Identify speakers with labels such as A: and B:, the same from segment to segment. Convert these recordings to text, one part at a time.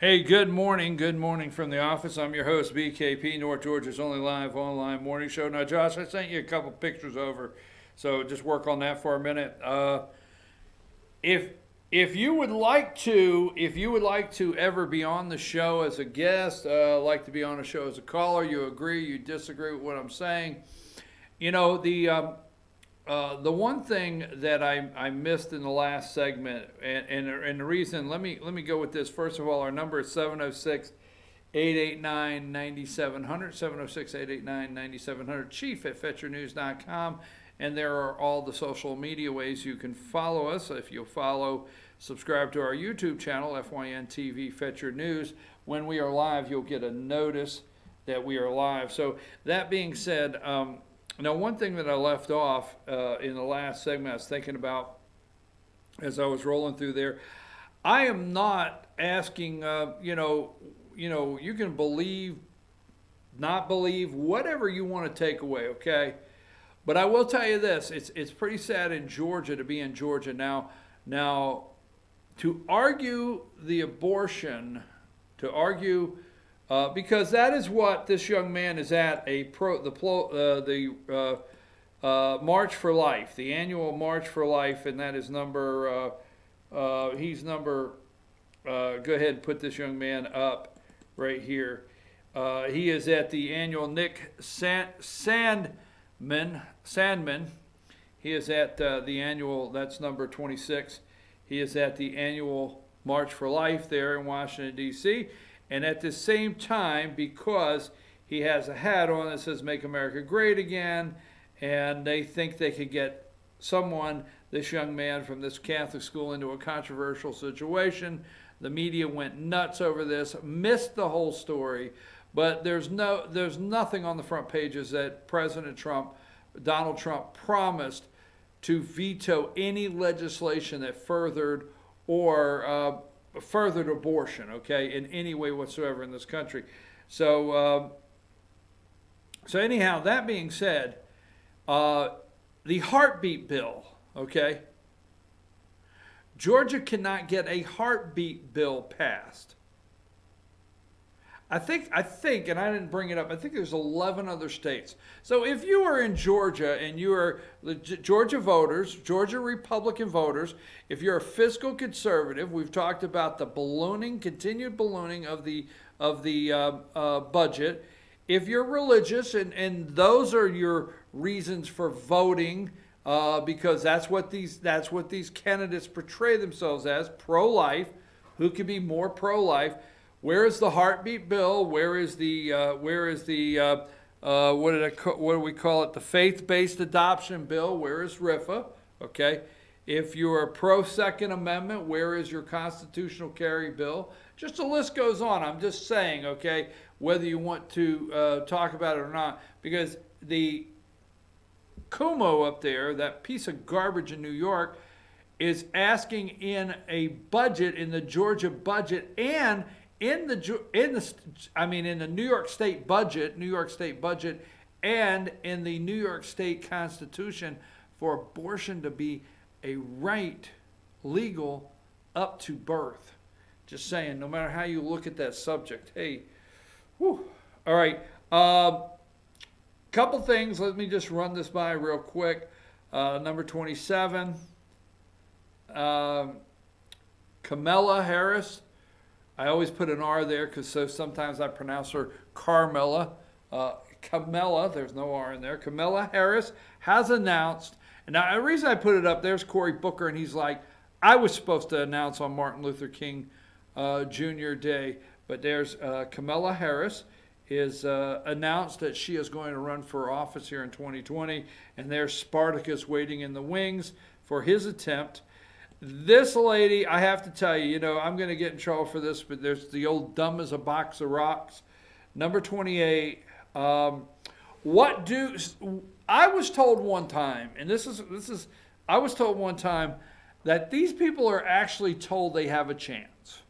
A: Hey, good morning. Good morning from the office. I'm your host, BKP, North Georgia's only live online morning show. Now, Josh, I sent you a couple pictures over, so just work on that for a minute. If if you would like to, ever be on the show as a guest, like to be on the show as a caller, you agree, you disagree with what I'm saying. You know the one thing that I missed in the last segment, and the reason, let me go with this. First of all, our number is 706 889 9700, 706 889 9700, chief at fetchernews.com. And there are all the social media ways you can follow us. If you'll subscribe to our YouTube channel, FYNTV Fetcher News. When we are live, you'll get a notice that we are live. So that being said, now, one thing that I left off in the last segment, I was thinking about as I was rolling through there. I am not asking, you can believe, not believe, whatever you want to take away, okay? But I will tell you this: it's pretty sad in Georgia to be in Georgia now. Now, to argue the abortion, because that is what this young man is at, the March for Life, the annual March for Life, and that is number, he's number, go ahead and put this young man up right here. He is at the annual Sandmann. He is at the annual, that's number 26. He is at the annual March for Life there in Washington, D.C., and at the same time, because he has a hat on that says "Make America Great Again," and they think they could get this young man from this Catholic school, into a controversial situation. The media went nuts over this, missed the whole story, but there's nothing on the front pages that Donald Trump promised to veto any legislation that furthered abortion, okay, in any way whatsoever in this country. So anyhow, that being said, the heartbeat bill, okay, Georgia cannot get a heartbeat bill passed. I think, and I didn't bring it up, I think there's 11 other states. So if you are in Georgia and you are Georgia voters, Georgia Republican voters, if you're a fiscal conservative, we've talked about the continued ballooning of the budget. If you're religious, and those are your reasons for voting, because that's what these candidates portray themselves as, pro-life. Who could be more pro-life? Where is the heartbeat bill? Where is the what do we call it? The faith-based adoption bill. Where is RFA? Okay. If you're a pro-Second Amendment, where is your constitutional carry bill? Just the list goes on. I'm just saying, okay, whether you want to talk about it or not, because the Cuomo up there, that piece of garbage in New York, is asking in a budget, in the Georgia budget, and in the New York State budget, and in the New York State Constitution, for abortion to be a right, legal, up to birth. Just saying, no matter how you look at that subject. Hey, whew. All right. Couple things. Let me just run this by real quick. Number 27, Kamala Harris. I always put an R there because sometimes I pronounce her Carmela. Kamala, there's no R in there. Kamala Harris has announced, and now the reason I put it up, there's Cory Booker, and he's like, I was supposed to announce on Martin Luther King Jr. Day, but there's Kamala Harris is announced that she is going to run for office here in 2020, and there's Spartacus waiting in the wings for his attempt. This lady, I have to tell you, I'm going to get in trouble for this, but there's the old dumb as a box of rocks. Number 28. I was told one time, and I was told one time that these people are actually told they have a chance.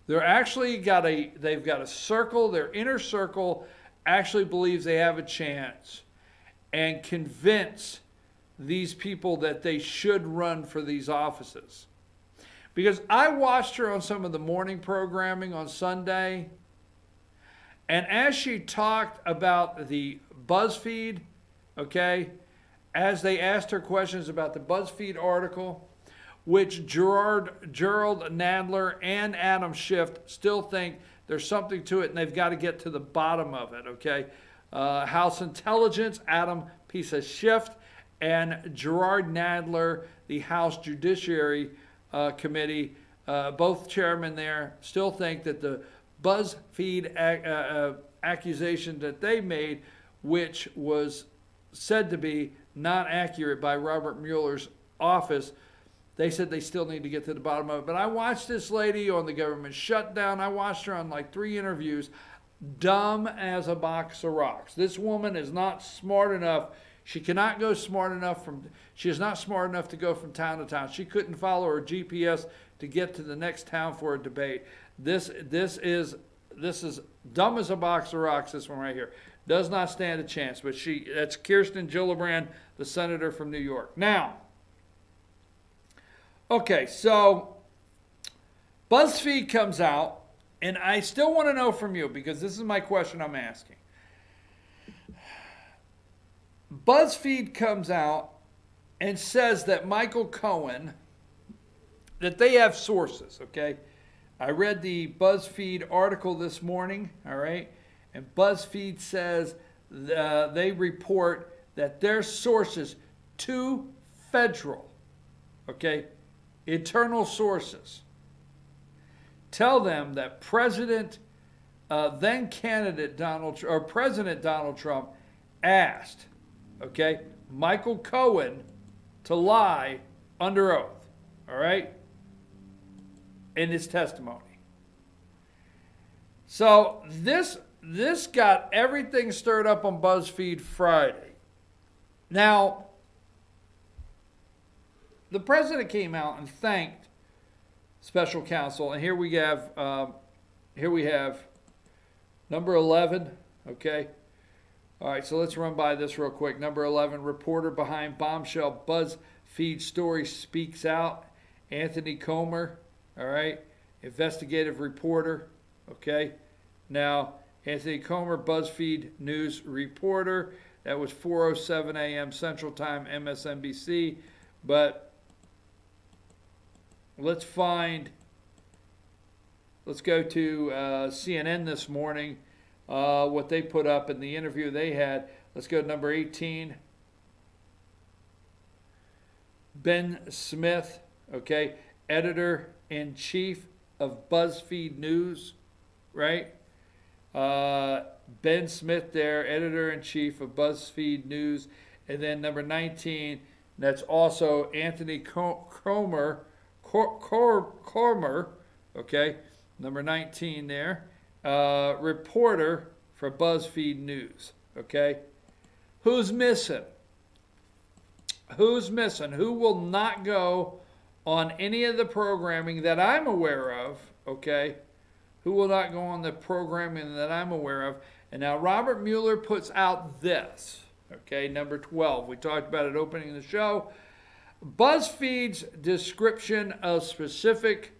A: They've got a circle, their inner circle actually believes they have a chance and convince these people that they should run for these offices. Because I watched her on some of the morning programming on Sunday, and as she talked about the BuzzFeed, okay, as they asked her questions about the BuzzFeed article, which Gerald Nadler and Adam Schiff still think there's something to it and they've got to get to the bottom of it, okay? House Intelligence, Adam piece of Schiff, and Gerard Nadler, the House Judiciary Committee, both chairmen there, still think that the BuzzFeed accusation that they made, which was said to be not accurate by Robert Mueller's office, they said they still need to get to the bottom of it. But I watched this lady on the government shutdown. I watched her on like 3 interviews. Dumb as a box of rocks. This woman is not smart enough. She cannot go smart enough she is not smart enough to go from town to town. She couldn't follow her GPS to get to the next town for a debate. This is dumb as a box of rocks, this one right here. Does not stand a chance. But that's Kirsten Gillibrand, the senator from New York. Now, okay, so BuzzFeed comes out, and I still want to know from you, because this is my question I'm asking. BuzzFeed comes out and says that Michael Cohen, that they have sources, okay? I read the BuzzFeed article this morning, all right? And BuzzFeed says they report that their sources, 2 federal, okay, internal sources, tell them that President Donald Trump asked, okay, Michael Cohen to lie under oath, all right, in his testimony. So this got everything stirred up on BuzzFeed Friday. Now, the president came out and thanked special counsel, and here we have number 11, okay? All right, so let's run by this real quick. Number 11, reporter behind bombshell BuzzFeed story speaks out. Anthony Comer, all right, investigative reporter, okay? Now, Anthony Comer, BuzzFeed News reporter. That was 4:07 a.m. Central Time, MSNBC. But let's go to CNN this morning, what they put up in the interview they had. Let's go to number 18. Ben Smith, okay, editor-in-chief of BuzzFeed News, right? Ben Smith there, editor-in-chief of BuzzFeed News. And then number 19, that's also Anthony Comer, okay, number 19 there, reporter for BuzzFeed News, okay? Who's missing? Who's missing? Who will not go on any of the programming that I'm aware of, okay? Who will not go on the programming that I'm aware of? And now Robert Mueller puts out this, okay, number 12. We talked about it opening the show. BuzzFeed's description of specific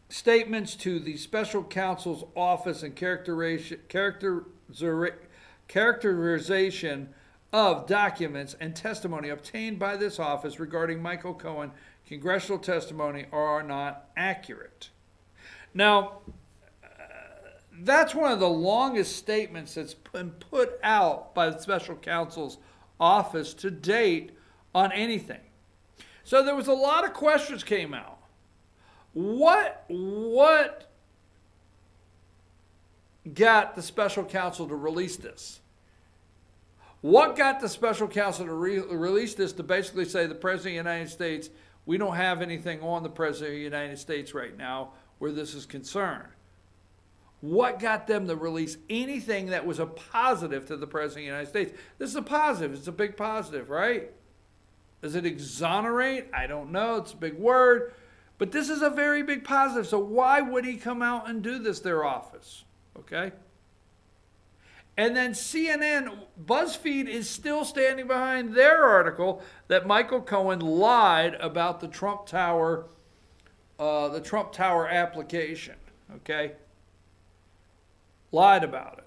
A: statements to the special counsel's office and characterization of documents and testimony obtained by this office regarding Michael Cohen congressional testimony are not accurate. Now, that's one of the longest statements that's been put out by the special counsel's office to date on anything. So there was a lot of questions came out. What got the special counsel to release this? What got the special counsel to release this to basically say the President of the United States, we don't have anything on the President of the United States right now where this is concerned? What got them to release anything that was a positive to the President of the United States? This is a positive. It's a big positive, right? Does it exonerate? I don't know. It's a big word. But this is a very big positive. So why would he come out and do this, their office? Okay? And then CNN, BuzzFeed is still standing behind their article that Michael Cohen lied about the Trump Tower application. Okay, lied about it.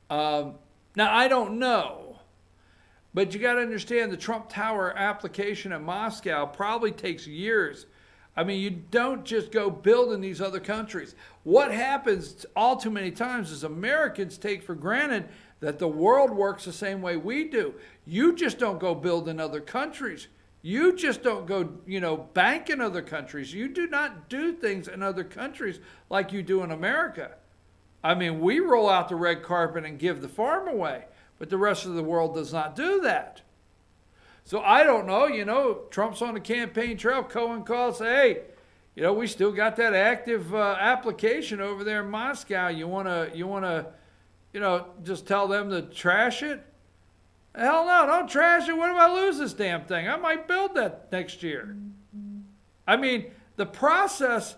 A: Now I don't know, but you got to understand the Trump Tower application in Moscow probably takes years. I mean, you don't just go build in these other countries. What happens all too many times is Americans take for granted that the world works the same way we do. You just don't go build in other countries. You just don't go, bank in other countries. You do not do things in other countries like you do in America. I mean, we roll out the red carpet and give the farm away, but the rest of the world does not do that. So I don't know, Trump's on the campaign trail. Cohen calls, hey, we still got that active application over there in Moscow. You wanna, just tell them to trash it? Hell no, don't trash it. What if I lose this damn thing? I might build that next year. I mean, the process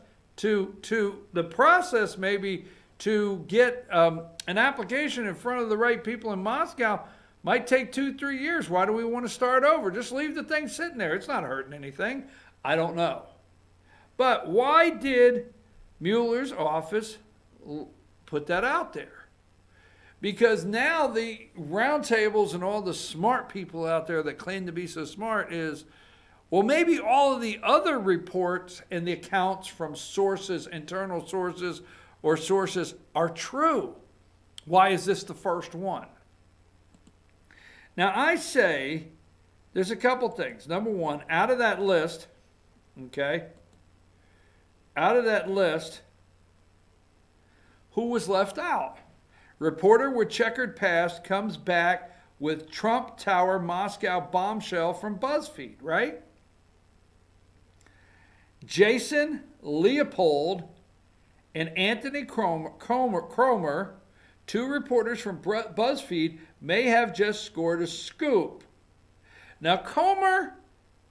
A: maybe to get an application in front of the right people in Moscow might take 2-3 years. Why do we want to start over? Just leave the thing sitting there. It's not hurting anything. I don't know. But why did Mueller's office put that out there? Because now the roundtables and all the smart people out there that claim to be so smart is, well, maybe all of the other reports and the accounts from sources, internal sources or sources are true. Why is this the first one? Now, I say there's a couple things. Number one, out of that list, okay, who was left out? Reporter with checkered past comes back with Trump Tower Moscow bombshell from BuzzFeed, right? Jason Leopold and Anthony Cromer, two reporters from BuzzFeed, may have just scored a scoop. Now, Comer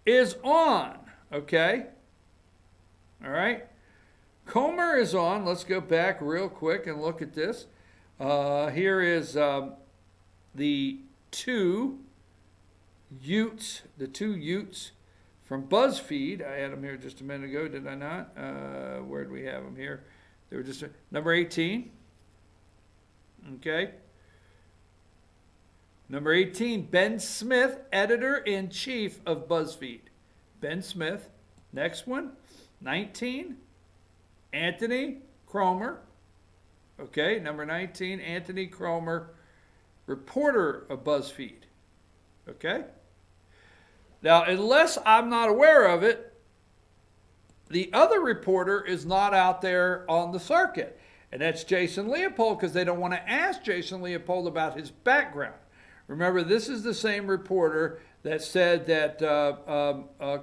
A: is on, okay? All right? Comer is on. Let's go back real quick and look at this. Here is the two Utes from BuzzFeed. I had them here just a minute ago, did I not? Where did we have them here? They were just number 18. Okay. Number 18, Ben Smith, editor-in-chief of BuzzFeed. Ben Smith. Next one, 19, Anthony Cromer. Okay, number 19, Anthony Cromer, reporter of BuzzFeed. Okay? Now, unless I'm not aware of it, the other reporter is not out there on the circuit. And that's Jason Leopold, because they don't want to ask Jason Leopold about his background. Remember, this is the same reporter that said that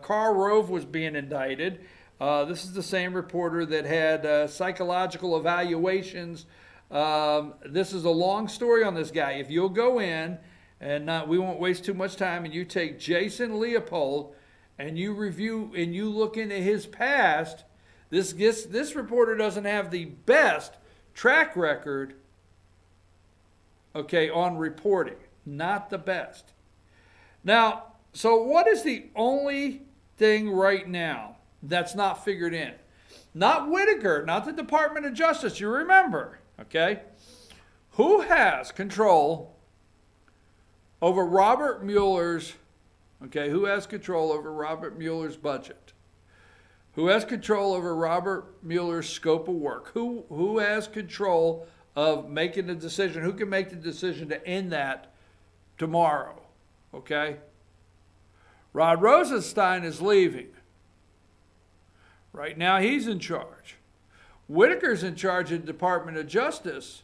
A: Karl Rove was being indicted. This is the same reporter that had psychological evaluations. This is a long story on this guy. If you'll go in, and we won't waste too much time, and you take Jason Leopold and you review and you look into his past, this reporter doesn't have the best track record, okay, on reporting. Not the best. Now, so what is the only thing right now that's not figured in? Not Whitaker, not the Department of Justice, you remember, okay? Who has control over Robert Mueller's, okay, who has control over Robert Mueller's budget? Who has control over Robert Mueller's scope of work? Who has control of making the decision? Who can make the decision to end that tomorrow? Okay? Rod Rosenstein is leaving. Right now, he's in charge. Whitaker's in charge of the Department of Justice,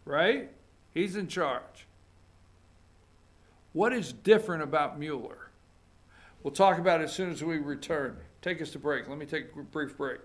A: right? He's in charge. What is different about Mueller? We'll talk about it as soon as we return. Take us to break. Let me take a brief break.